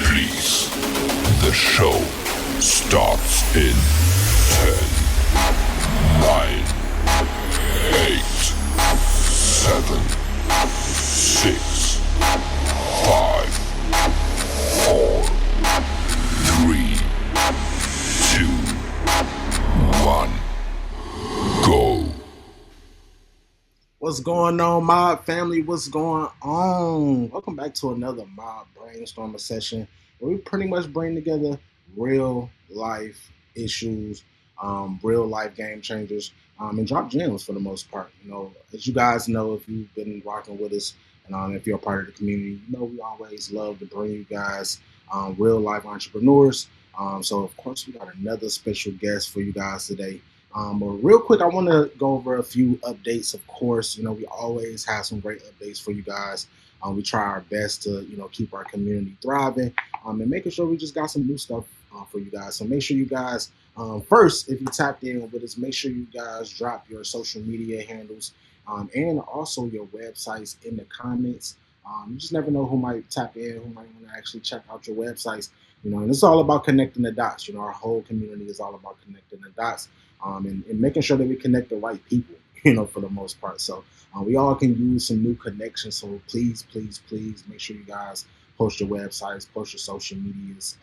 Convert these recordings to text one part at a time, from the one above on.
Please, the show starts in 10, 9, 8, 7, 6, 5, 4, 3, 2, 1, go. What's going on, Mob family? What's going on? Welcome back to another Mob Brainstorming Session, where we pretty much bring together real life issues, real life game changers, and drop gems for the most part. As you guys know, if you've been rocking with us, and if you're a part of the community, we always love to bring you guys real life entrepreneurs. So of course, we got another special guest for you guys today. But real quick, I want to go over a few updates. Of course, we always have some great updates for you guys. We try our best to, keep our community thriving, and making sure we just got some new stuff for you guys. So make sure you guys, first, if you tapped in with us, make sure you guys drop your social media handles and also your websites in the comments. You just never know who might tap in, who might want to actually check out your websites. And it's all about connecting the dots. Our whole community is all about connecting the dots. And making sure that we connect the right people, for the most part. So we all can use some new connections. So please, please, please make sure you guys post your websites, post your social medias,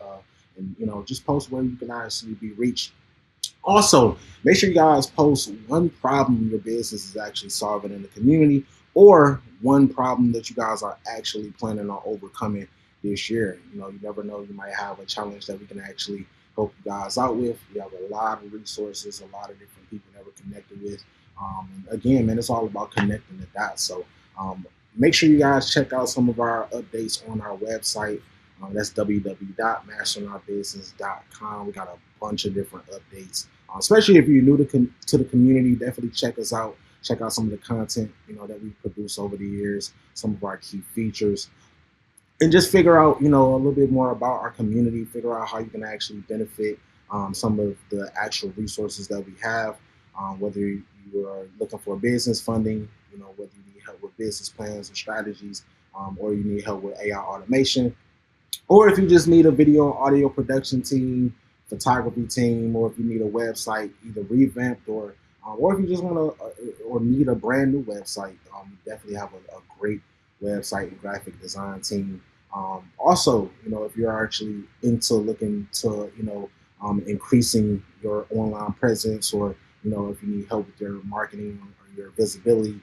and just post where you can actually be reached. Also, make sure you guys post one problem your business is actually solving in the community, or one problem that you guys are actually planning on overcoming this year. You never know, you might have a challenge that we can actually help you guys out with. We have a lot of resources, a lot of different people that we're connected with. And again, man, it's all about connecting the dots. So make sure you guys check out some of our updates on our website. That's www.masteringourbusiness.com. We got a bunch of different updates, especially if you're new to the community. Definitely check us out. Check out some of the content that we produce over the years, some of our key features, and just figure out, a little bit more about our community, figure out how you can actually benefit some of the actual resources that we have, whether you are looking for business funding, whether you need help with business plans and strategies, or you need help with AI automation, or if you just need a video and audio production team, photography team, or if you need a website either revamped or if you just want to or need a brand new website, we definitely have a great website and graphic design team. Also, if you're actually into looking to, increasing your online presence, or, if you need help with your marketing or your visibility,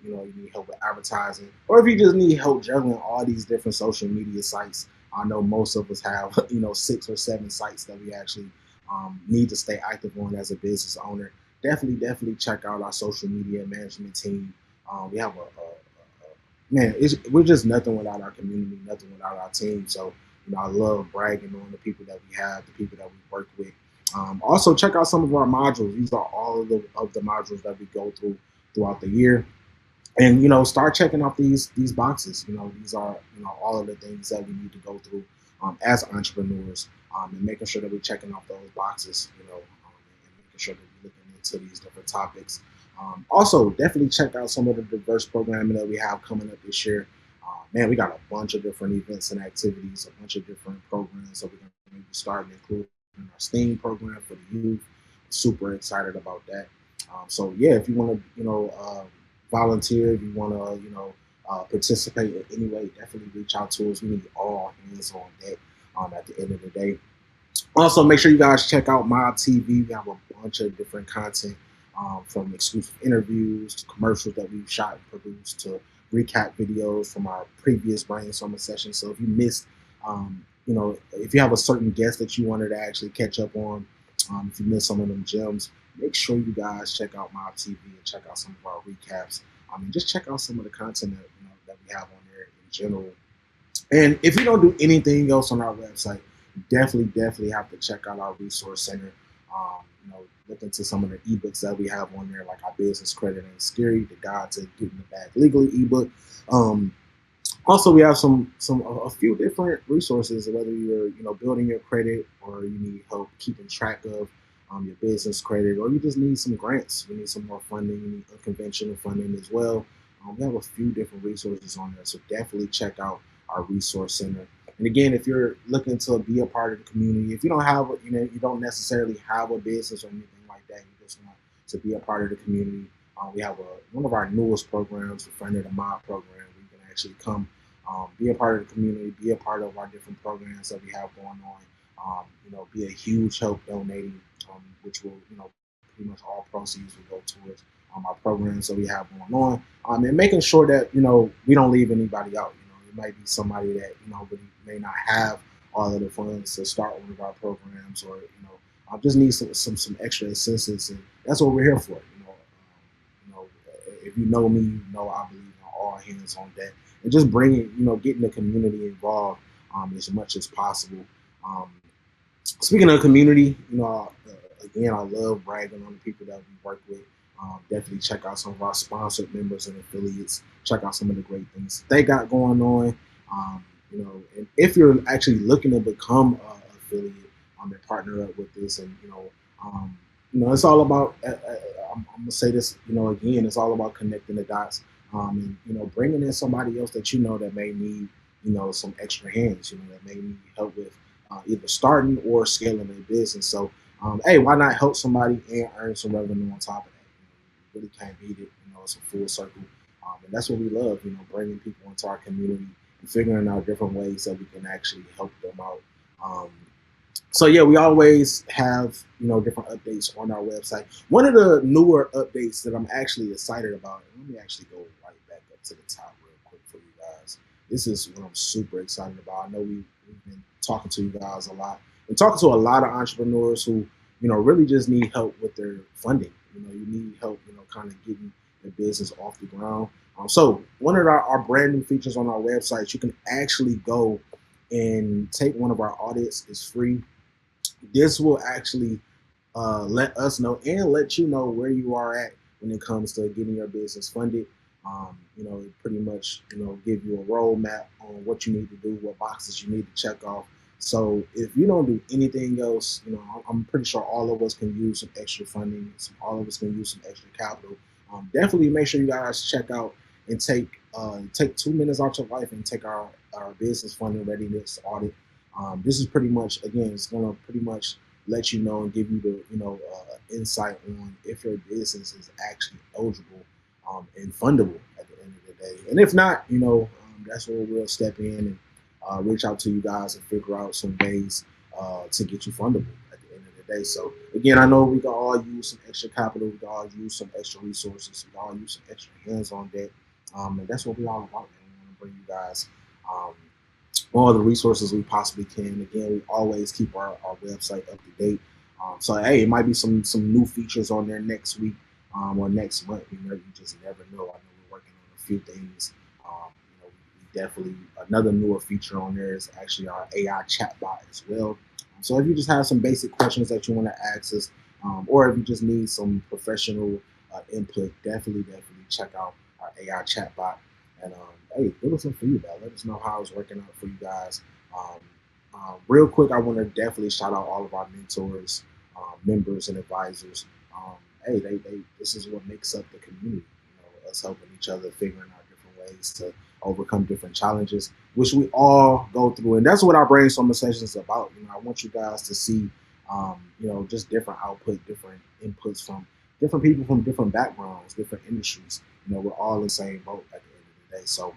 you need help with advertising, or if you just need help juggling all these different social media sites. I know most of us have, 6 or 7 sites that we actually need to stay active on as a business owner. Definitely check out our social media management team. We have we're just nothing without our community, nothing without our team. So, I love bragging on the people that we have, the people that we work with. Also, check out some of our modules. These are all of the modules that we go through throughout the year. And, start checking off these boxes. These are, all of the things that we need to go through as entrepreneurs, and making sure that we're checking off those boxes, and making sure that we're looking into these different topics. Also, definitely check out some of the diverse programming that we have coming up this year. Man, we got a bunch of different events and activities, a bunch of different programs that we're going to be starting to include in our STEAM program for the youth. Super excited about that. So yeah, if you want to, volunteer, if you want to, participate in any way, definitely reach out to us. We need all hands on deck at the end of the day. Also, make sure you guys check out M.O.B TV. We have a bunch of different content, from exclusive interviews to commercials that we've shot and produced to recap videos from our previous brainstorming session. So if you missed, if you have a certain guest that you wanted to actually catch up on, if you missed some of them gems, make sure you guys check out M.O.B TV and check out some of our recaps. And just check out some of the content that we have on there in general. And if you don't do anything else on our website, definitely have to check out our resource center. Look into some of the ebooks that we have on there, like our business credit ain't scary, the guide to getting the bag legally ebook. Also, we have a few different resources, whether you're building your credit, or you need help keeping track of your business credit, or you just need some grants, you need some more funding, you need unconventional funding as well. We have a few different resources on there, so definitely check out our resource center. And again, if you're looking to be a part of the community, if you don't have, you don't necessarily have a business or anything like that, you just want to be a part of the community. We have one of our newest programs, the Friend of the Mob program. Where you can actually come, be a part of the community, be a part of our different programs that we have going on. Be a huge help donating, which will, pretty much all proceeds will go towards our programs that we have going on, and making sure that we don't leave anybody out. It might be somebody that really may not have all of the funds to start one of our programs, or just need some extra assistance, and that's what we're here for. If you know me, I believe in all hands on deck, and just bringing, getting the community involved as much as possible. Speaking of community, again, I love bragging on the people that we work with. Definitely check out some of our sponsored members and affiliates. Check out some of the great things they got going on. And if you're actually looking to become an affiliate, and partner up with this, and it's all about. I'm gonna say this, again, it's all about connecting the dots, and bringing in somebody else that that may need, some extra hands, that may need help with either starting or scaling their business. So, hey, why not help somebody and earn some revenue on top of that? You really can't beat it. It's a full circle, and that's what we love. Bringing people into our community and figuring out different ways that we can actually help them out. So yeah, we always have different updates on our website. One of the newer updates that I'm actually excited about, and let me actually go right back up to the top real quick for you guys. This is what I'm super excited about. I know we've been talking to you guys a lot, and talking to a lot of entrepreneurs who really just need help with their funding. You need help, kind of getting the business off the ground. So one of our brand new features on our website, you can actually go and take one of our audits. It's free. This will actually let us know and let you know where you are at when it comes to getting your business funded. It pretty much, give you a roadmap on what you need to do, what boxes you need to check off. So if you don't do anything else, I'm pretty sure all of us can use some extra funding. All of us can use some extra capital. Definitely make sure you guys check out and take 2 minutes out your life and take our business funding readiness audit. This is pretty much, again, it's going to pretty much let you know and give you the insight on if your business is actually eligible and fundable at the end of the day. And if not, that's where we'll step in and reach out to you guys and figure out some ways to get you fundable at the end of the day. So again, I know we can all use some extra capital, we can all use some extra resources, we can all use some extra hands on deck, and that's what we're all about. Man. We want to bring you guys all the resources we possibly can. Again, we always keep our website up to date. So hey, it might be some new features on there next week or next month. You just never know. I know we're working on a few things. We definitely, another newer feature on there is actually our AI chatbot as well. So if you just have some basic questions that you want to ask us, or if you just need some professional input, definitely check out our AI chatbot. And hey, give us some feedback. Let us know how it's working out for you guys. Real quick, I want to definitely shout out all of our mentors, members, and advisors. Hey, this is what makes up the community. Us helping each other, figuring out different ways to overcome different challenges, which we all go through, and that's what our brainstorming session is about. I want you guys to see, just different output, different inputs from different people from different backgrounds, different industries. We're all in the same boat at the end of the day. So,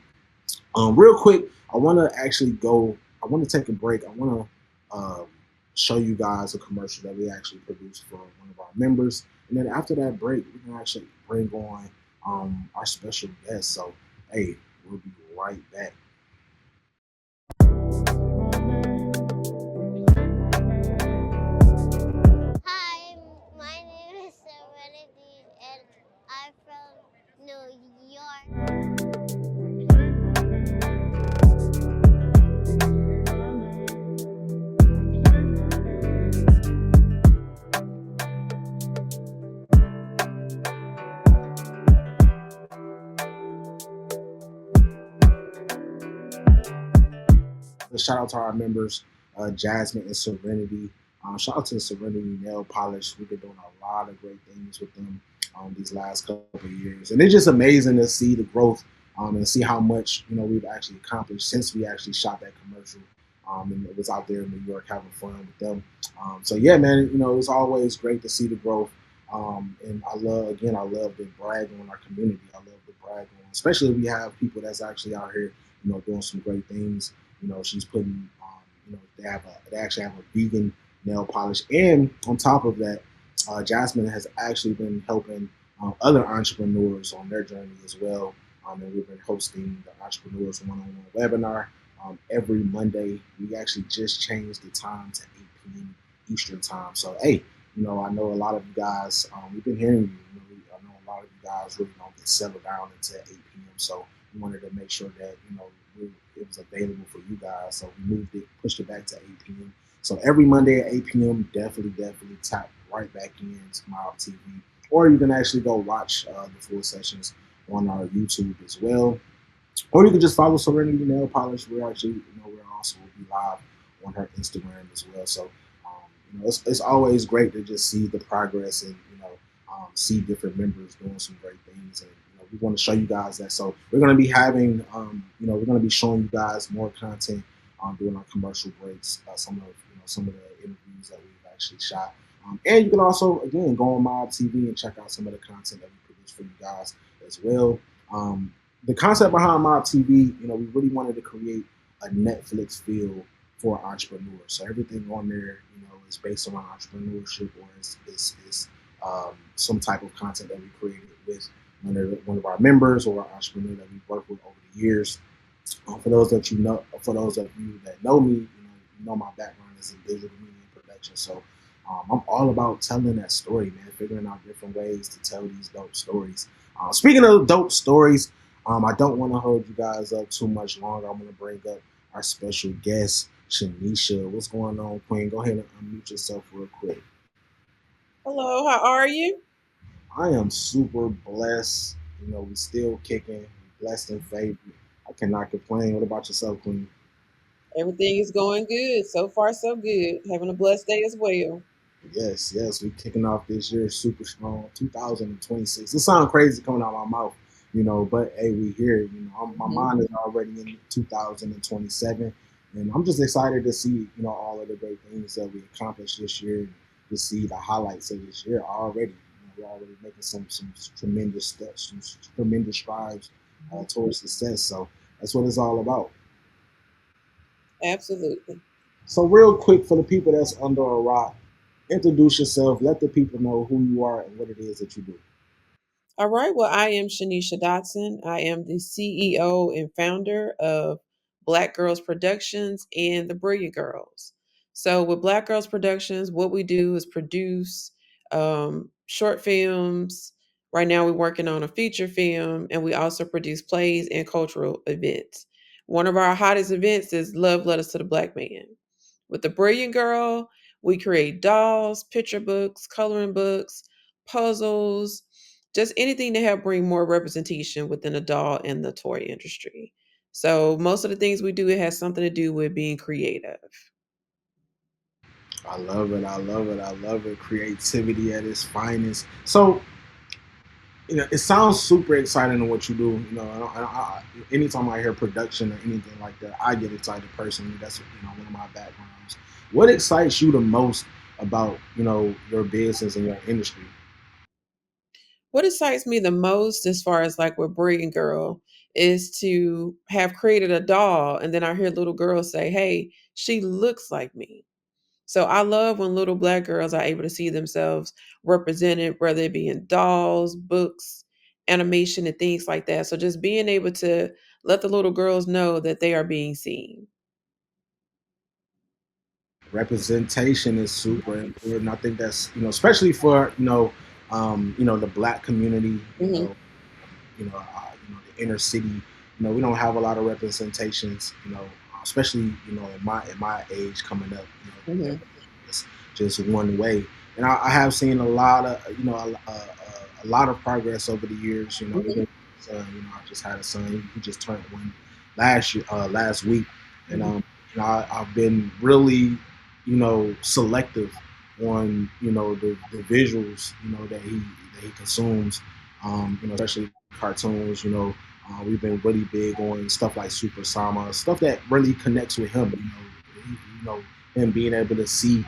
real quick, I want to take a break. I want to show you guys a commercial that we actually produced for one of our members. And then after that break, we can actually bring on our special guest. So, hey, we'll be right back. Hi, my name is Serenity and I'm from New York. Shout out to our members, Jasmine and Serenity. Shout out to Serenity Nail Polish. We've been doing a lot of great things with them these last couple of years, and it's just amazing to see the growth and see how much we've actually accomplished since we actually shot that commercial. and it was out there in New York having fun with them. So yeah, man, it's always great to see the growth. And I love to brag on our community. I love to brag on, especially if we have people that's actually out here, doing some great things. She's putting, they actually have a vegan nail polish, and on top of that, Jasmine has actually been helping other entrepreneurs on their journey as well. And we've been hosting the Entrepreneurs One-on-One webinar every Monday. We actually just changed the time to 8 p.m. Eastern time. So, hey, I know a lot of you guys, we've been hearing you. I know a lot of you guys really don't get settled down until 8 p.m. So we wanted to make sure that, it was available for you guys. So we pushed it back to 8 p.m. So every Monday at 8 p.m., definitely tap right back into my TV. Or you can actually go watch the full sessions on our YouTube as well. Or you can just follow Serenity Nail Polish. We're actually, we're also will be live on her Instagram as well. So, it's always great to just see the progress and, see different members doing some great things. And, we want to show you guys that. So we're going to be having, we're going to be showing you guys more content during our commercial breaks. Some of the interviews that we've actually shot. And you can also, again, go on Mob TV and check out some of the content that we produce for you guys as well. The concept behind Mob TV, we really wanted to create a Netflix feel for entrepreneurs. So everything on there, is based around entrepreneurship, or is some type of content that we created with one of our members or our entrepreneur that we've worked with over the years. For those of you that know me, you know my background is in digital media and production. So I'm all about telling that story, man, figuring out different ways to tell these dope stories. Speaking of dope stories, I don't want to hold you guys up too much longer. I'm going to bring up our special guest, Shaneisha. What's going on, Queen? Go ahead and unmute yourself real quick. Hello, how are you? I am super blessed. We still kicking, blessed and favored. I cannot complain. What about yourself, Queen? Everything is going good. So far, so good. Having a blessed day as well. Yes, yes, we're kicking off this year super strong, 2026. It sounds crazy coming out of my mouth, but hey, we here. My Hmm. mind is already in 2027, and I'm just excited to see, all of the great things that we accomplished this year, and to see the highlights of this year already. We're already making some tremendous steps, some tremendous strides towards success. So that's what it's all about. Absolutely. So real quick for the people that's under a rock, introduce yourself. Let the people know who you are and what it is that you do. All right. Well, I am Shaneisha Dodson. I am the CEO and founder of Black Girls Productions and the Brilliant Girls. So, with Black Girls Productions, what we do is produce short films. Right now, we're working on a feature film, and we also produce plays and cultural events. One of our hottest events is Love Letters to the Black Man. With the Brilliant Girl, we create dolls, picture books, coloring books, puzzles, just anything to help bring more representation within the doll and the toy industry. So most of the things we do, it has something to do with being creative. I love it. I love it. I love it. Creativity at its finest. So, it sounds super exciting in what you do. Anytime I hear production or anything like that, I get excited personally. That's one of my backgrounds. What excites you the most about your business and your industry? What excites me the most as far as like with Brilliant Girl is to have created a doll and then I hear little girls say, "Hey, she looks like me." So I love when little black girls are able to see themselves represented, whether it be in dolls, books, animation, and things like that. So just being able to let the little girls know that they are being seen. Representation is super important. I think that's especially for the black community. Hmm. The inner city. We don't have a lot of representations. Especially in my age coming up. Hmm. Everything is just one way, and I have seen a lot of a lot of progress over the years. Hmm. Even I just had a son. He just turned one last week, and Hmm. I've been really selective on the visuals that he consumes, especially cartoons. We've been really big on stuff like Super Sama, stuff that really connects with him. Him being able to see,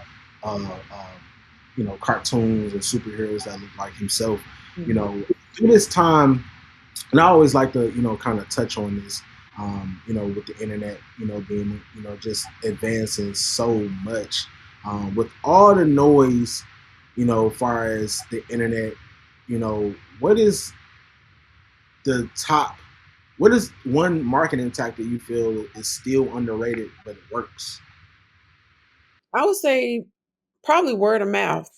cartoons and superheroes that look like himself. Mhm. Through this time, and I always like to, kind of touch on this, with the internet, being, just advancing so much, with all the noise, as far as the internet, what is the top, what is one marketing tactic you feel is still underrated, but it works? I would say probably word of mouth,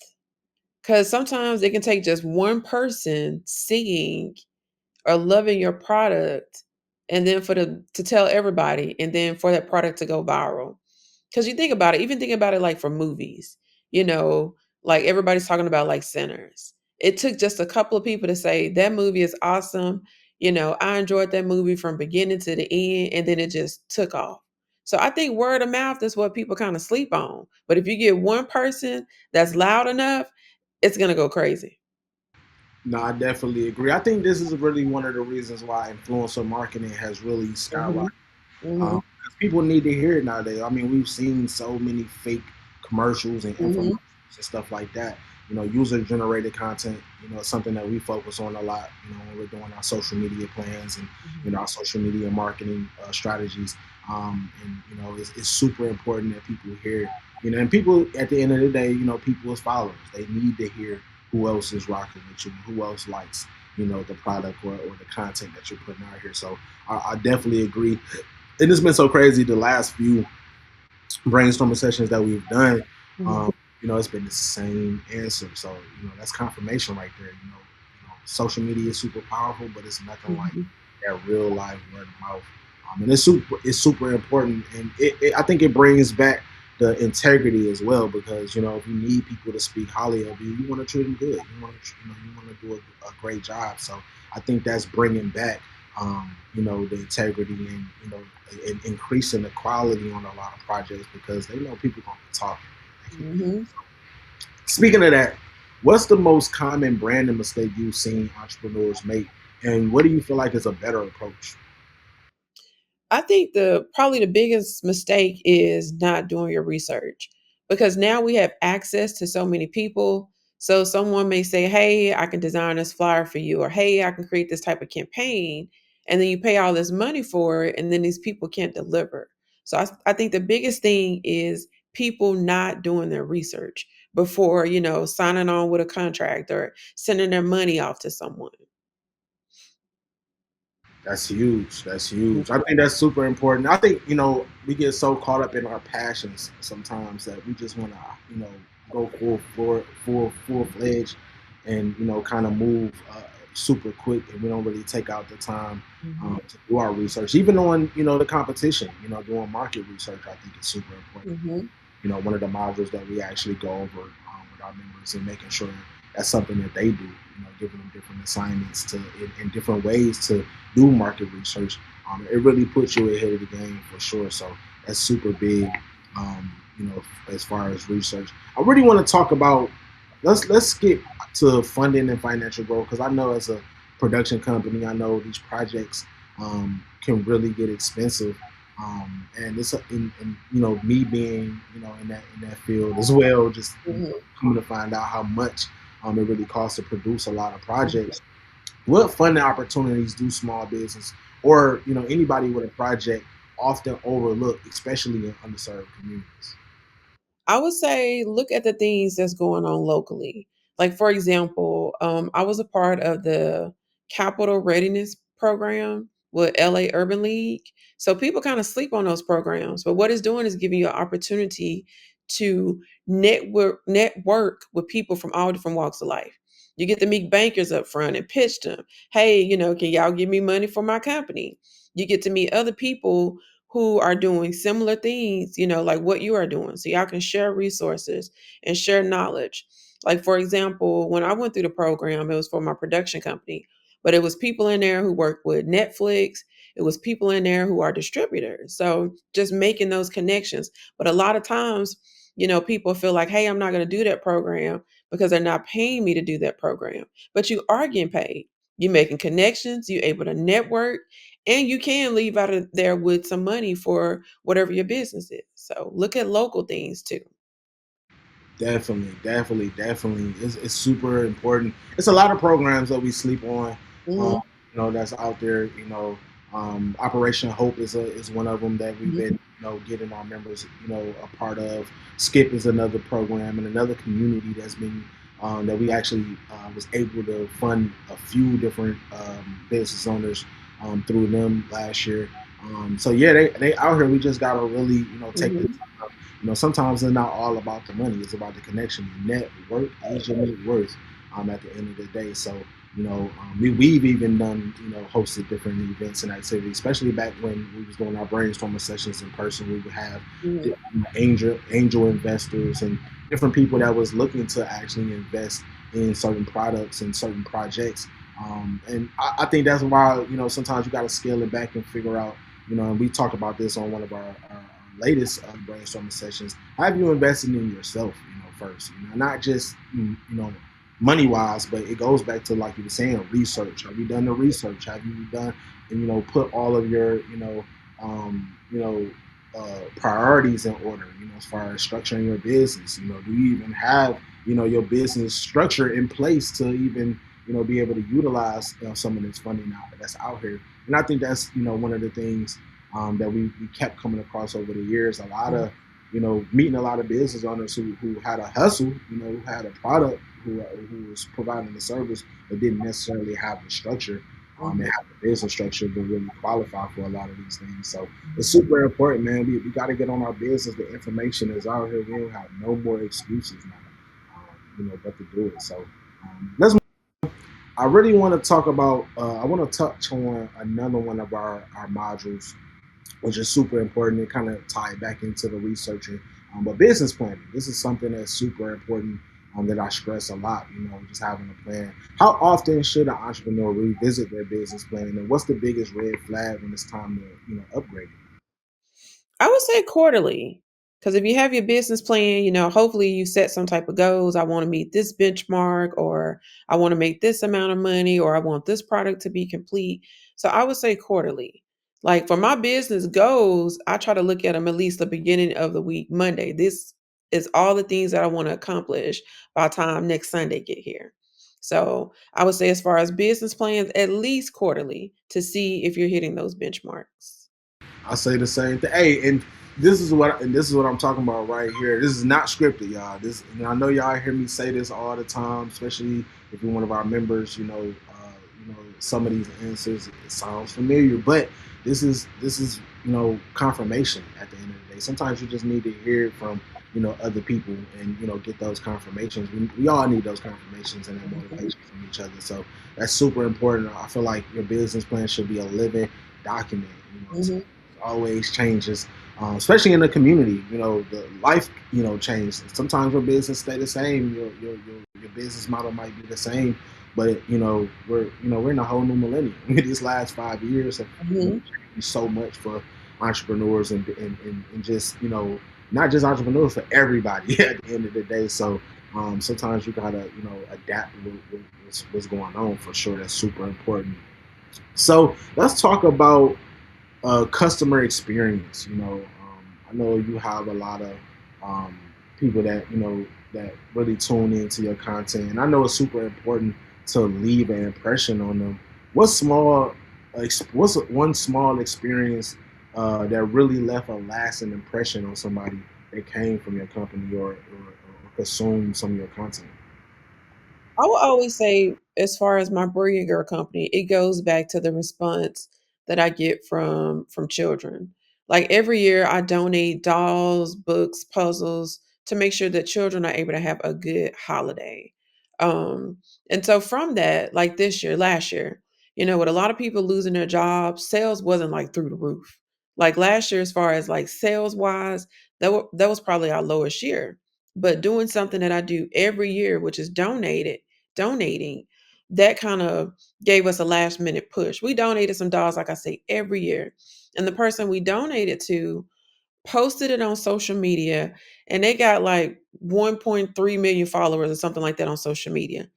because sometimes it can take just one person seeing or loving your product, and then for the to tell everybody, and then for that product to go viral. Because you think about it, even think about it like for movies, you know, like everybody's talking about like Sinners. It took just a couple of people to say that movie is awesome. I enjoyed that movie from beginning to the end, and then it just took off. So I think word of mouth is what people kind of sleep on. But if you get one person that's loud enough, it's gonna go crazy. No, I definitely agree. I think this is really one of the reasons why influencer marketing has really skyrocketed. Hmm. Hmm. 'Cause people need to hear it nowadays. I mean, we've seen so many fake commercials and Hmm. infomercials and stuff like that. User generated content, is something that we focus on a lot, when we're doing our social media plans and, our social media marketing strategies. And, it's super important that people hear, and people at the end of the day, people as followers, they need to hear who else is rocking with you, who else likes, the product or the content that you're putting out here. So I definitely agree. And it's been so crazy the last few brainstorming sessions that we've done. Hmm. Um, it's been the same answer. So, that's confirmation right there. Social media is super powerful, but it's nothing like Hmm. that real life word of mouth. And it's super important, and I think it brings back the integrity as well, because if you need people to speak highly of you, you want to treat them good. You want to do a great job. So I think that's bringing back, the integrity, and and increasing the quality on a lot of projects, because they know people gonna be talking. Hmm. Speaking of that, what's the most common branding mistake you've seen entrepreneurs make, and what do you feel like is a better approach? I think the probably the biggest mistake is not doing your research, because now we have access to so many people. So someone may say, "Hey, I can design this flyer for you," or "Hey, I can create this type of campaign," and then you pay all this money for it, and then these people can't deliver. So I think the biggest thing is people not doing their research before signing on with a contract or sending their money off to someone. That's huge. That's huge. I think that's super important. I think, we get so caught up in our passions sometimes that we just want to, go full fledged, and kind of move super quick, and we don't really take out the time Mhm. to do our research. Even on, the competition, doing market research, I think is super important. Mhm. One of the modules that we actually go over with our members, and making sure that's something that they do. Giving them different assignments in different ways to do market research. It really puts you ahead of the game for sure. So that's super big. Um, as far as research, I really want to talk about. Let's skip to funding and financial growth, because I know as a production company, I know these projects can really get expensive, and it's me being in that field as well, just Mhm. coming to find out how much it really costs to produce a lot of projects. What funding opportunities do small business, or anybody with a project, often overlook, especially in underserved communities? I would say look at the things that's going on locally. Like, for example, I was a part of the capital readiness program with LA Urban League. So people kind of sleep on those programs, but what it's doing is giving you an opportunity to network with people from all different walks of life. You get to meet bankers up front and pitch them. Hey, can y'all give me money for my company? You get to meet other people who are doing similar things, like what you are doing. So y'all can share resources and share knowledge. Like, for example, when I went through the program, it was for my production company, but it was people in there who work with Netflix. It was people in there who are distributors. So just making those connections. But a lot of times, people feel like, hey, I'm not going to do that program because they're not paying me to do that program. But you are getting paid. You're making connections, you're able to network, and you can leave out of there with some money for whatever your business is. So look at local things too. Definitely, definitely, definitely. It's super important. It's a lot of programs that we sleep on, Hmm. that's out there. Operation Hope is one of them that we've Hmm. been, getting our members, a part of. Skip is another program and another community that's been that we actually was able to fund a few different business owners through them last year. So yeah, they out here. We just gotta really, take the Hmm. time. Sometimes it's not all about the money. It's about the connection. Your network is your net worth at the end of the day. So, we've even done, hosted different events and activities, especially back when we was doing our brainstorming sessions in person. We would have Hmm. angel investors and different people that was looking to actually invest in certain products and certain projects. And I think that's why, sometimes you got to scale it back and figure out, and we talked about this on one of our latest brainstorming sessions. Have you invested in yourself, first? Not just money wise, but it goes back to, like you were saying, research. Have you done the research? Have you done and put all of your priorities in order? As far as structuring your business. Do you even have your business structure in place to even be able to utilize some of this funding that's out here? And I think that's one of the things that we kept coming across over the years. A lot of meeting a lot of business owners who had a hustle, who had a product, who was providing the service, but didn't necessarily have the structure and have the business structure to really qualify for a lot of these things. So it's super important, man. We got to get on our business. The information is out here. We don't have no more excuses now, but to do it. So let's. I really want to talk about. I want to touch on another one of our modules, which is super important and kind of tie it back into the researching. But business planning, this is something that's super important that I stress a lot, just having a plan. How often should an entrepreneur revisit their business plan? And what's the biggest red flag when it's time to, upgrade it? I would say quarterly. Because if you have your business plan, hopefully you set some type of goals. I want to meet this benchmark, or I want to make this amount of money, or I want this product to be complete. So I would say quarterly. Like for my business goals, I try to look at them at least the beginning of the week, Monday. This is all the things that I want to accomplish by the time next Sunday get here. So I would say as far as business plans, at least quarterly to see if you're hitting those benchmarks. I say the same thing. Hey, and this is what I'm talking about right here. This is not scripted, y'all. I know y'all hear me say this all the time, especially if you're one of our members. Some of these answers it sounds familiar, but this is confirmation at the end of the day. Sometimes you just need to hear it from other people and get those confirmations. We all need those confirmations and that motivation from each other. So that's super important. I feel like your business plan should be a living document. It's Mhm. always changes, especially in the community. The life, changes. Sometimes your business stay the same. Your business model might be the same, but we're in a whole new millennium. These last 5 years have Mhm. changed so much for entrepreneurs and just not just entrepreneurs, for everybody at the end of the day. So sometimes you gotta adapt what's going on for sure. That's super important. So let's talk about customer experience. I know you have a lot of um, people that that really tune into your content, and I know it's super important to leave an impression on them. What's one small experience that really left a lasting impression on somebody that came from your company or consumed some of your content? I will always say, as far as my Brilliant Girl company, it goes back to the response that I get from children. Like every year, I donate dolls, books, puzzles to make sure that children are able to have a good holiday. Um, and so from that, like this year, last year, with a lot of people losing their jobs, sales wasn't like through the roof. Like last year, as far as like sales wise, that was probably our lowest year. But doing something that I do every year, which is donating, that kind of gave us a last minute push. We donated some dolls, like I say, every year. And the person we donated to posted it on social media, and they got like 1.3 million followers or something like that on social media.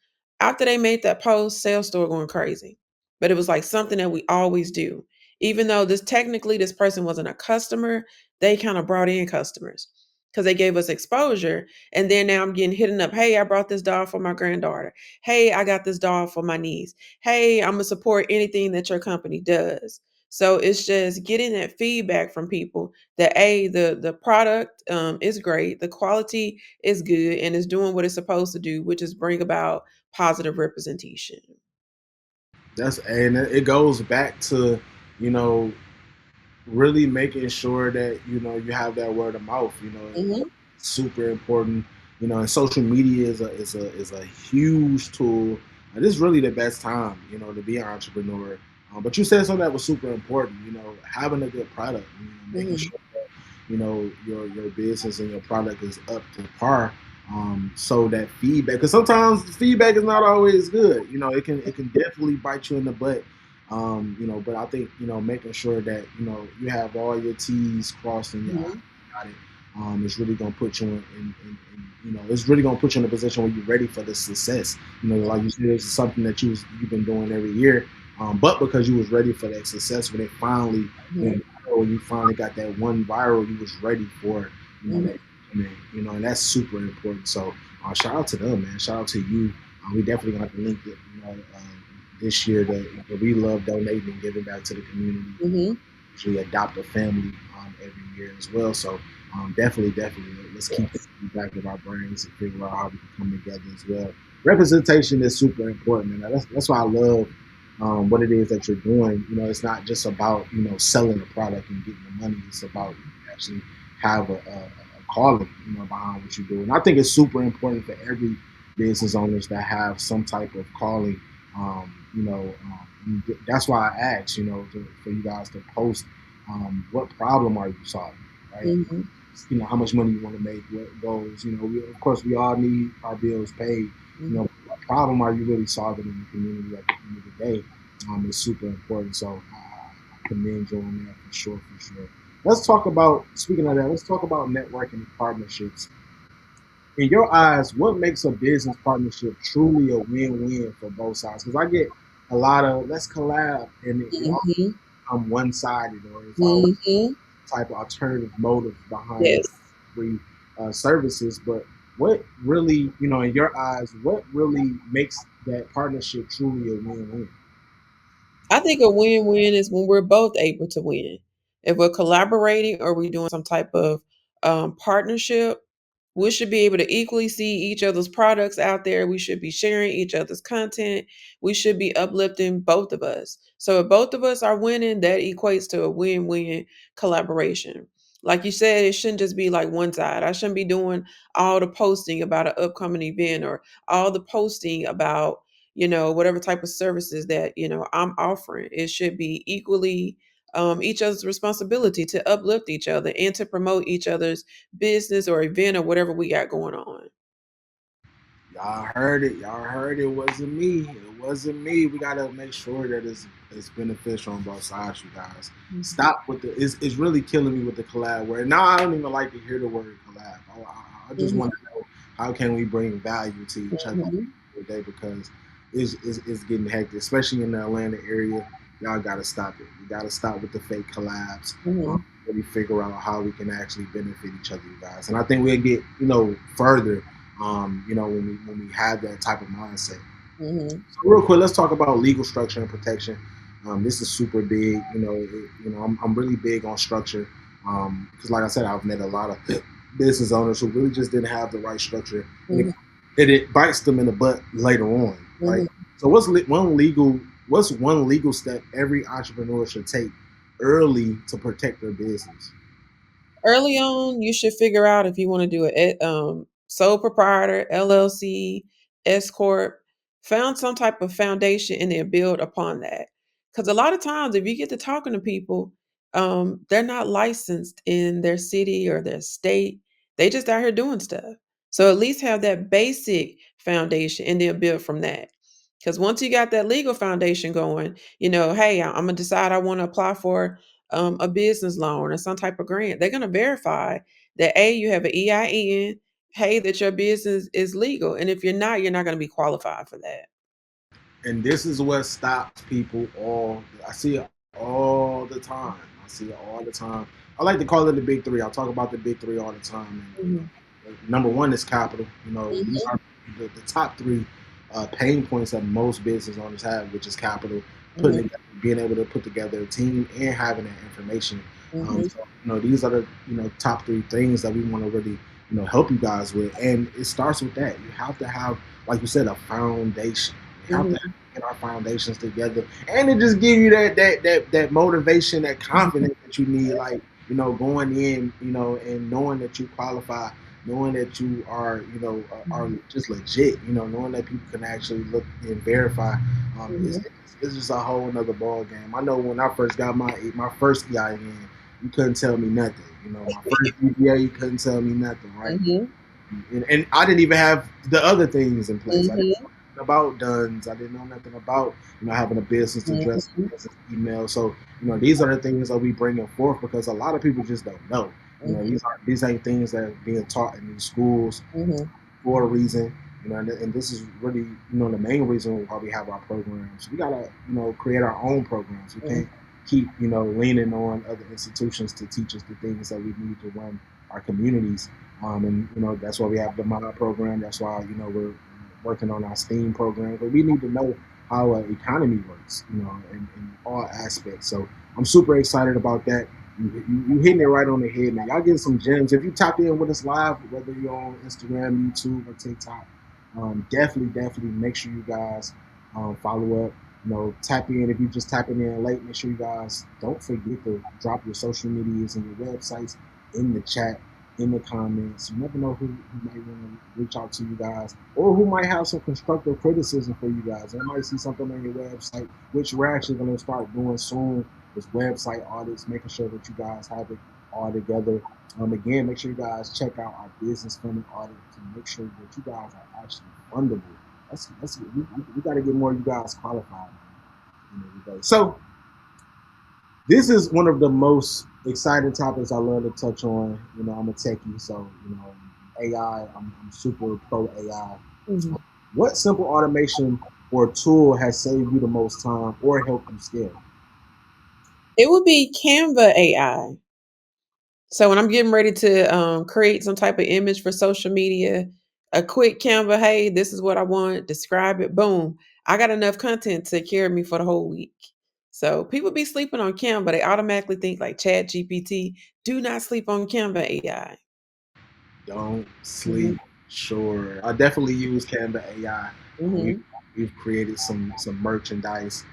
After they made that post, sales started going crazy. But it was like something that we always do. Even though this person wasn't a customer, they kind of brought in customers because they gave us exposure. And then now I'm getting hidden up. Hey, I brought this doll for my granddaughter. Hey, I got this doll for my niece. Hey, I'm gonna support anything that your company does. So it's just getting that feedback from people that the product is great, the quality is good, and is doing what it's supposed to do, which is bring about positive representation. That's and it goes back to, you know, really making sure that you have that word of mouth. Mhm, It's super important. And social media is a huge tool. And this is really the best time, to be an entrepreneur. But you said something that was super important. Having a good product, making mhm, sure that your business and your product is up to par. So that feedback, because sometimes feedback is not always good. It can definitely bite you in the butt. But I think making sure that you have all your T's crossed and your I's mhm, dotted. Is really gonna put you it's really gonna put you in a position where you're ready for the success. Like you said, this is something that you've been doing every year. But because you was ready for that success when it finally mhm, went viral, and you finally got that one viral, you was ready for mhm, that. And that's super important. So shout out to them, man. Shout out to you. We definitely gonna have to link it, this year that we love donating and giving back to the community. mhm. Usually adopt a family every year as well. So definitely, let's keep it Yes. in the back of our brains and figure out how we can come together as well. Representation is super important, man. That's why I love what it is that you're doing. It's not just about selling a product and getting the money. It's about actually have a calling behind what you do. And I think it's super important for every business owners to have some type of calling. That's why I asked, for you guys to post what problem are you solving, right? Mhm, How much money you want to make, what goals. Of course, we all need our bills paid. mhm. What problem are you really solving in the community at the end of the day? Is super important. So I commend you on that for sure, for sure. Let's talk about, speaking of that, let's talk about networking and partnerships. In your eyes, what makes a business partnership truly a win-win for both sides? Because I get a lot of let's collab, and it all Mhm, become one-sided, or it's always mhm. type of alternative motive behind Yes. free services. But what really, in your eyes, what really makes that partnership truly a win-win? I think a win-win is when we're both able to win. If we're collaborating or we're doing some type of partnership, we should be able to equally see each other's products out there. We should be sharing each other's content. We should be uplifting both of us. So if both of us are winning, that equates to a win-win collaboration. Like you said, it shouldn't just be like one side. I shouldn't be doing all the posting about an upcoming event or all the posting about whatever type of services that, I'm offering. It should be equally each other's responsibility to uplift each other and to promote each other's business or event or whatever we got going on. Y'all heard it. Y'all heard it. Wasn't me. It wasn't me. We gotta make sure that it's beneficial on both sides, you guys. Mhm, Stop with the. It's really killing me with the collab word. Now I don't even like to hear the word collab. I just mhm, want to know how can we bring value to each other mhm, today, because it's getting hectic, especially in the Atlanta area. Y'all gotta stop it. You gotta stop with the fake collabs. mhm, Really figure out how we can actually benefit each other, you guys. And I think we'll get further when we have that type of mindset. mhm, So real quick, let's talk about legal structure and protection. This is super big. I'm really big on structure because, like I said, I've met a lot of business owners who really just didn't have the right structure, and mhm, it bites them in the butt later on, right? mhm. So what's one legal step every entrepreneur should take early to protect their business? Early on, you should figure out if you want to do a sole proprietor, LLC, S corp. Found some type of foundation and then build upon that. Because a lot of times, if you get to talking to people, they're not licensed in their city or their state. They just out here doing stuff. So at least have that basic foundation and then build from that. Because once you got that legal foundation going, hey, I'm gonna decide I want to apply for a business loan or some type of grant. They're going to verify that A, you have an EIN, hey, that your business is legal. And if you're not going to be qualified for that. And this is what stops people all. I see it all the time. I see it all the time. I like to call it the big three. I'll talk about the big three all the time. And number one is capital. These are the top three pain points that most business owners have, which is capital, being able to put together a team and having that information. So, these are the top three things that we want to really help you guys with, and it starts with that. You have to have, like you said, a foundation. We have to get our foundations together, and it just give you that motivation, that confidence that you need. Like going in, and knowing that you qualify, knowing that you are, are just legit. Knowing that people can actually look and verify. It's just a whole another ball game. I know when I first got my first EIN, you couldn't tell me nothing. My first DBA, you couldn't tell me nothing, right? And I didn't even have the other things in place. I didn't know nothing about DUNS. I didn't know nothing about having a business address, business email. So these are the things that we bringing forth because a lot of people just don't know. These ain't things that are being taught in these schools for a reason. And this is really the main reason why we have our programs. We gotta create our own programs. We can't keep leaning on other institutions to teach us the things that we need to run our communities. And that's why we have the MOB program. That's why we're working on our STEAM program. But we need to know how an economy works, in all aspects. So I'm super excited about that. You hitting it right on the head, man. Y'all get some gems. If you tap in with us live, whether you're on Instagram, YouTube, or TikTok, definitely make sure you guys follow up. Tap in. If you just tapping in late, make sure you guys don't forget to drop your social medias and your websites in the chat, in the comments. You never know who might want to reach out to you guys, or who might have some constructive criticism for you guys. They might see something on your website, which we're actually going to start doing soon. Is website audits, making sure that you guys have it all together. Again, make sure you guys check out our business funding audit to make sure that you guys are actually fundable. We got to get more of you guys qualified. So this is one of the most exciting topics I love to touch on. I'm a techie, so AI. I'm super pro AI. What simple automation or tool has saved you the most time or helped you scale? It would be Canva AI. So when I'm getting ready to create some type of image for social media, a quick Canva, hey, this is what I want, describe it, boom. I got enough content to carry me for the whole week. So people be sleeping on Canva. They automatically think like Chat GPT. Do not sleep on Canva AI. Don't sleep. Sure. I definitely use Canva AI. We've created some merchandise.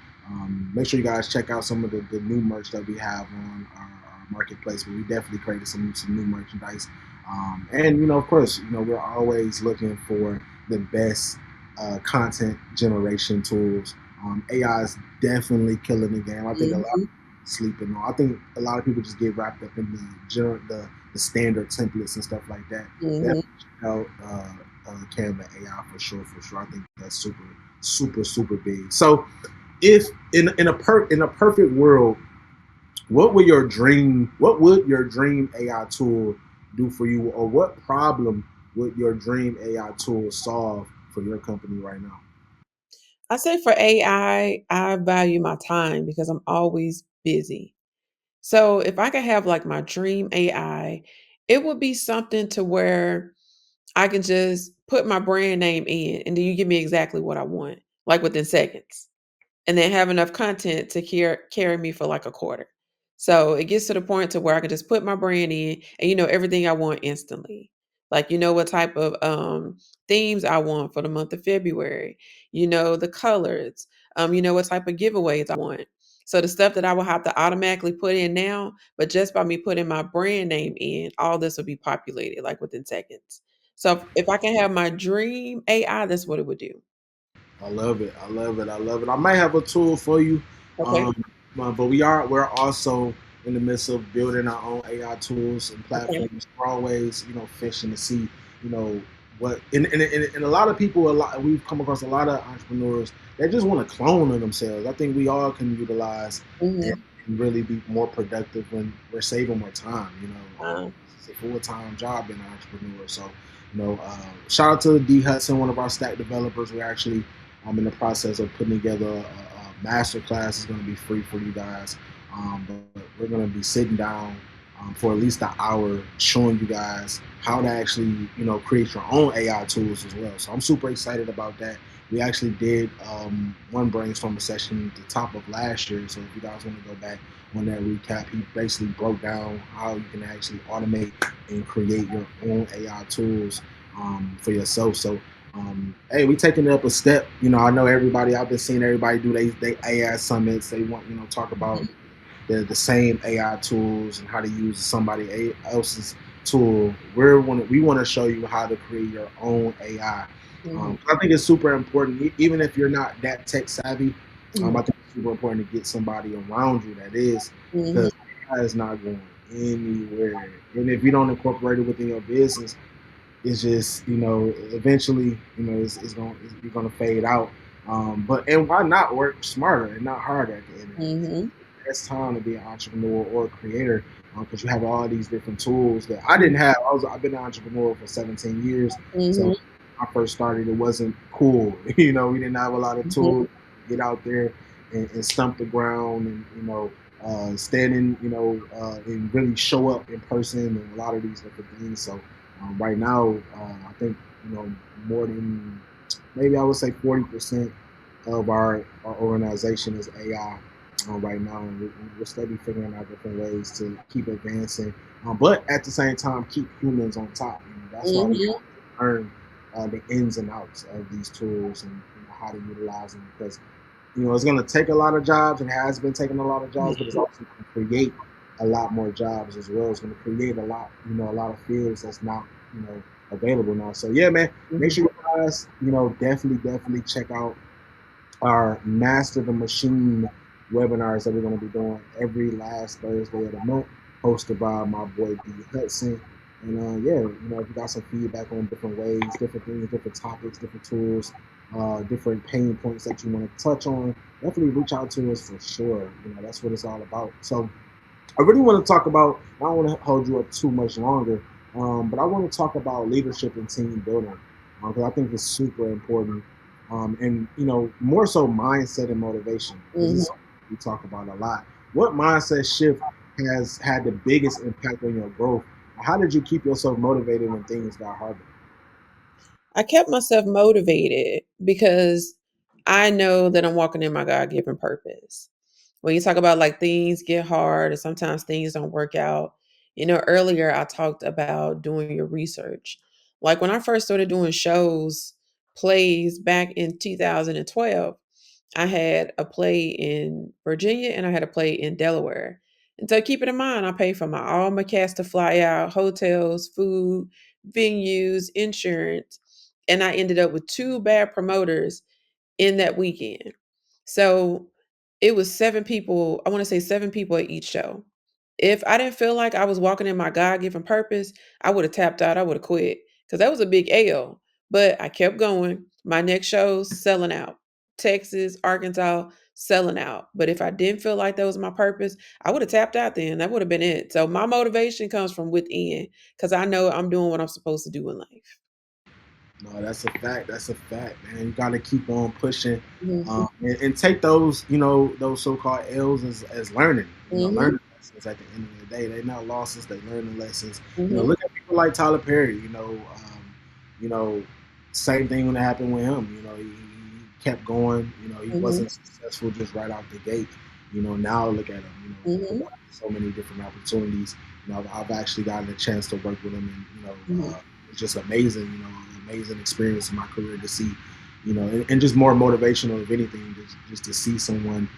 Make sure you guys check out some of the new merch that we have on our marketplace. But we definitely created some new merchandise. And of course, we're always looking for the best content generation tools. AI is definitely killing the game. I think a lot of people sleeping on. I think a lot of people just get wrapped up in the standard templates and stuff like that. Definitely check out Canva AI for sure. I think that's super big. So, if in a perfect world, what would your dream AI tool do for you, or what problem would your dream AI tool solve for your company right now? I say for AI, I value my time because I'm always busy. So if I could have like my dream AI, it would be something to where I can just put my brand name in and then you give me exactly what I want, like within seconds, and then have enough content to carry me for like a quarter. So it gets to the point to where I can just put my brand in and everything I want instantly. Like what type of themes I want for the month of February, the colors, what type of giveaways I want. So the stuff that I will have to automatically put in now, but just by me putting my brand name in, all this will be populated like within seconds. So if I can have my dream AI, that's what it would do. I love it. I might have a tool for you, Okay. but we're also in the midst of building our own AI tools and Okay. platforms. We're always fishing to see what and a lot of people we've come across a lot of entrepreneurs that just want to clone of themselves. I think we all can utilize and really be more productive when we're saving more time. Wow. it's a full-time job being an entrepreneur. So, shout out to D Hudson, one of our stack developers. We're actually in the process of putting together a master class. It's going to be free for you guys. But we're going to be sitting down for at least an hour, showing you guys how to actually, create your own AI tools as well. So I'm super excited about that. We actually did one brainstorming session at the top of last year. So if you guys want to go back on that recap, he basically broke down how you can actually automate and create your own AI tools for yourself. So hey, we taking it up a step. I know everybody. I've been seeing everybody do they AI summits. They want talk about the same AI tools and how to use somebody else's tool. We want to show you how to create your own AI. I think it's super important, even if you're not that tech savvy. I think it's super important to get somebody around you that is, because AI is not going anywhere. And if you don't incorporate it within your business, it's just eventually you're gonna fade out. And why not work smarter and not harder at the end of the day? It's time to be an entrepreneur or a creator, because you have all these different tools that I didn't have. I've been an entrepreneur for 17 years. So when I first started, it wasn't cool. We didn't have a lot of tools to get out there and stump the ground and stand in, and really show up in person and a lot of these different things. So right now, I think more than, maybe I would say 40% of our organization is AI right now, and we're steadily figuring out different ways to keep advancing, but at the same time keep humans on top. That's why we have to learn the ins and outs of these tools and how to utilize them, because it's going to take a lot of jobs and has been taking a lot of jobs, but it's also going to create a lot more jobs as well. It's going to create a lot of fields that's not available now. So yeah, man, make sure you guys definitely check out our Master the Machine webinars that we're going to be doing every last Thursday of the month, hosted by my boy D Hudson. And yeah, if you got some feedback on different ways, different things, different topics, different tools, different pain points that you want to touch on, definitely reach out to us for sure. That's what it's all about. So I really want to talk about, I don't want to hold you up too much longer, but I want to talk about leadership and team building, because I think it's super important. And more so mindset and motivation. This is something we talk about a lot. What mindset shift has had the biggest impact on your growth? How did you keep yourself motivated when things got harder? I kept myself motivated because I know that I'm walking in my God given purpose. When you talk about like things get hard and sometimes things don't work out, earlier I talked about doing your research. Like when I first started doing shows, plays back in 2012, I had a play in Virginia and I had a play in Delaware. And so keep it in mind, I paid for all my cast to fly out, hotels, food, venues, insurance, and I ended up with two bad promoters in that weekend. So it was seven people, I want to say seven people at each show. If I didn't feel like I was walking in my God given purpose, I would have tapped out. I would have quit because that was a big L. But I kept going. My next shows selling out. Texas, Arkansas, selling out. But if I didn't feel like that was my purpose, I would have tapped out then. That would have been it. So my motivation comes from within because I know I'm doing what I'm supposed to do in life. No, that's a fact. That's a fact, man. You got to keep on pushing, Mm-hmm. and take those, those so-called L's as learning. Mm-hmm. Learning lessons at the end of the day. They're not losses. They learning lessons. Mm-hmm. Look at people like Tyler Perry. You know, same thing when it happened with him. He kept going. He Mm-hmm. wasn't successful just right out the gate. Now look at him. Mm-hmm. So many different opportunities. I've actually gotten a chance to work with him, and Mm-hmm. it's just amazing. An amazing experience in my career to see, and just more motivational of anything, just to see someone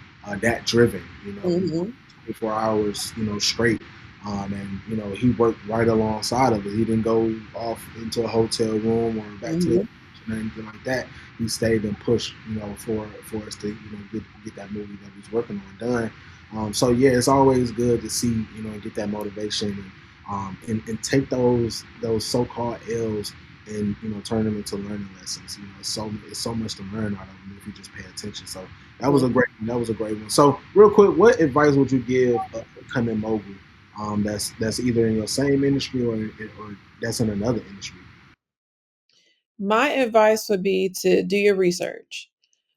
that driven. He Mm-hmm. worked 24 hours, straight. And he worked right alongside of it. He didn't go off into a hotel room or back to the Mm-hmm. or anything like that. He stayed and pushed, for us to get that movie that he's working on done. So yeah, it's always good to see and get that motivation, and take those so-called L's and turn them into learning lessons. It's so much to learn out of them if you just pay attention. So that was a great one. So real quick, what advice would you give a upcoming mogul? that's either in your same industry or that's in another industry? My advice would be to do your research.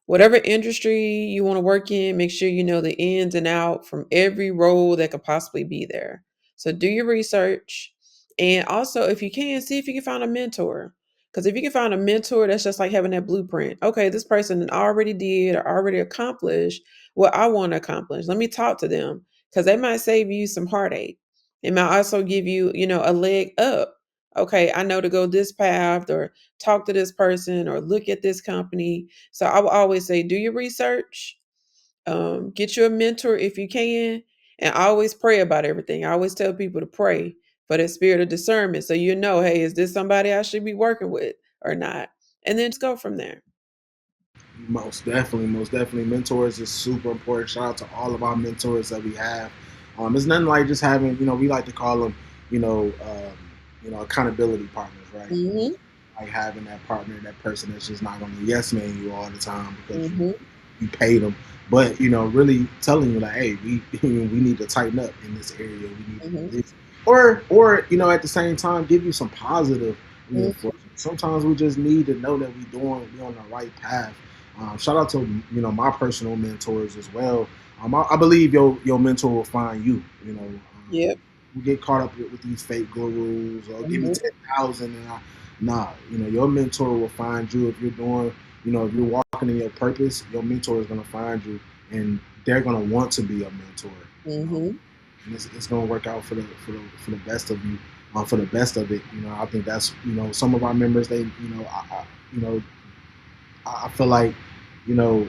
Whatever industry you want to work in, make sure you know the ins and out from every role that could possibly be there. So do your research. And also, if you can, see if you can find a mentor. Because if you can find a mentor, that's just like having that blueprint. Okay, this person already did or already accomplished what I want to accomplish. Let me talk to them because they might save you some heartache. It might also give you, a leg up. Okay, I know to go this path or talk to this person or look at this company. So I will always say, do your research, get you a mentor if you can, and always pray about everything. I always tell people to pray for that spirit of discernment so you know, hey, is this somebody I should be working with or not? And then just go from there. Most definitely. Mentors is super important. Shout out to all of our mentors that we have. It's nothing like just having, we like to call them, accountability partners, right? Hmm. Like having that partner, that person that's just not going to yes man you all the time because Hmm. you paid them, but really telling you like, hey, we we need to tighten up in this area. We need to Hmm. do this, or at the same time give you some positive Hmm. reinforcement. Sometimes we just need to know that we on the right path. Shout out to my personal mentors as well. I believe your mentor will find you. Yep. You get caught up with these fake gurus or give me Hmm. 10,000 and nah. Your mentor will find you if you're doing. If you're walking in your purpose, your mentor is gonna find you, and they're gonna want to be a mentor. Hmm. And it's gonna work out for the best of you, for the best of it. I think that's some of our members. They you know I feel like, you know,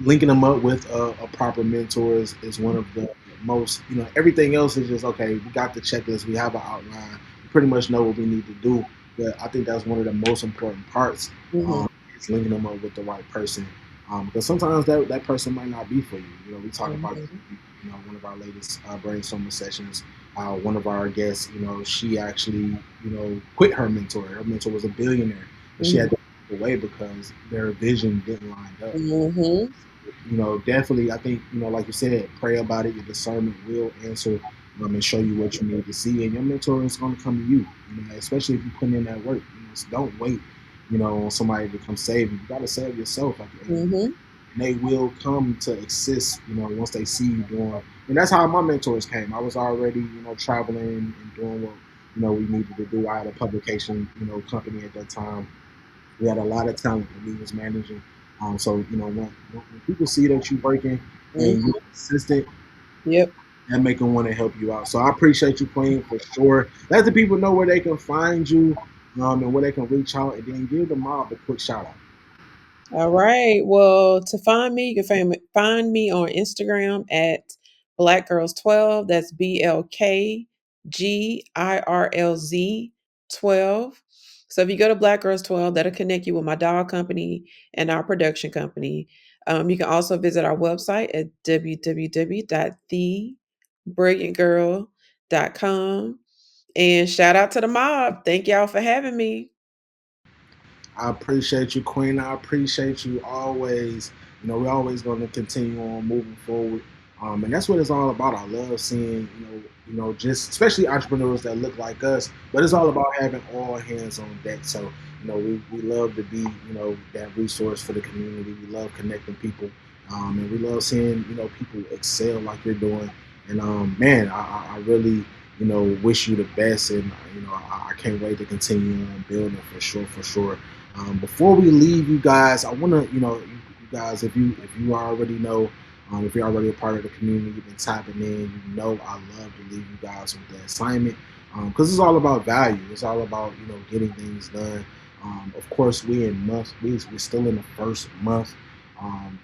linking them up with a proper mentor is one of the most, everything else is just, okay, we got the checklist, we have an outline, we pretty much know what we need to do. But I think that's one of the most important parts, Hmm. is linking them up with the right person. Because sometimes that person might not be for you. We talk about, Hmm. one of our latest brainstorming sessions. One of our guests, she actually, quit her mentor. Her mentor was a billionaire, but she Hmm. had to walk away because their vision didn't line up. Hmm. Definitely, I think, like you said, pray about it. Your discernment will answer, and show you what you need to see, and your mentor is going to come to you. Especially if you put in that work. So don't wait, on somebody to come save you. You got to save yourself at the end of the day. Hmm. And they will come to assist, once they see you doing. And that's how my mentors came. I was already, traveling and doing what, we needed to do. I had a publication, company at that time. We had a lot of talent that we was managing. So when people see that you're working and Hmm. you're consistent, Yep. that make them want to help you out. So I appreciate you, Queen, for sure. Let the people know where they can find you, and where they can reach out, and then give the mob a quick shout out. All right. Well, to find me, you can find me on Instagram at Black Girls 12. That's BLKGIRLZ 12. So if you go to Black Girls 12, that'll connect you with my doll company and our production company. You can also visit our website at www.thebrilliantgirl.com. And shout out to the mob. Thank y'all for having me. I appreciate you, Queen. I appreciate you always. We're always going to continue on moving forward, and that's what it's all about. I love seeing, just especially entrepreneurs that look like us. But it's all about having all hands on deck. So, we love to be, that resource for the community. We love connecting people, and we love seeing, people excel like you're doing. And man, I really, wish you the best, and I can't wait to continue on building for sure, for sure. Before we leave, you guys, I want to, you guys, if you already know, if you're already a part of the community, you've been tapping in, I love to leave you guys with the assignment, because it's all about value. It's all about getting things done. Of course, we're still in the first month,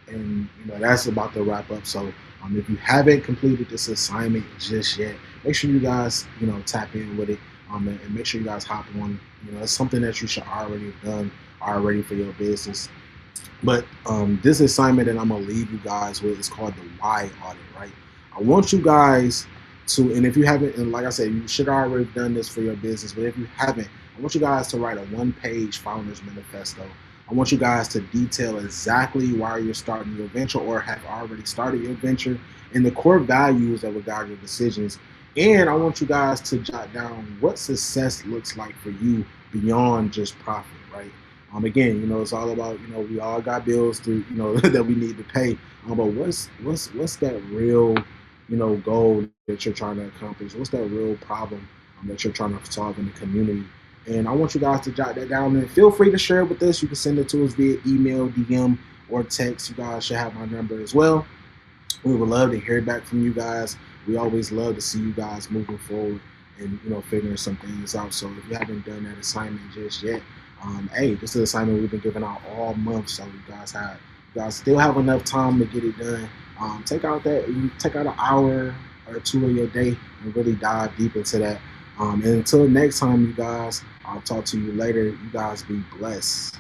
and that's about to wrap up. So if you haven't completed this assignment just yet, make sure you guys tap in with it, and make sure you guys hop on. It's something that you should already have done already for your business. But this assignment that I'm gonna leave you guys with is called the why audit, right? I want you guys to, and if you haven't, and like I said, you should already have done this for your business, but if you haven't, I want you guys to write a one-page founders manifesto. I want you guys to detail exactly why you're starting your venture or have already started your venture and the core values that will guide your decisions. And I want you guys to jot down what success looks like for you beyond just profit, right? Again, it's all about, we all got bills to, that we need to pay. But what's that real, goal that you're trying to accomplish? What's that real problem that you're trying to solve in the community? And I want you guys to jot that down, and feel free to share it with us. You can send it to us via email, DM, or text. You guys should have my number as well. We would love to hear back from you guys. We always love to see you guys moving forward and figuring some things out. So if you haven't done that assignment just yet, hey, this is an assignment we've been giving out all month. So you guys still have enough time to get it done. Take out an hour or two of your day and really dive deep into that. And until next time, you guys, I'll talk to you later. You guys be blessed.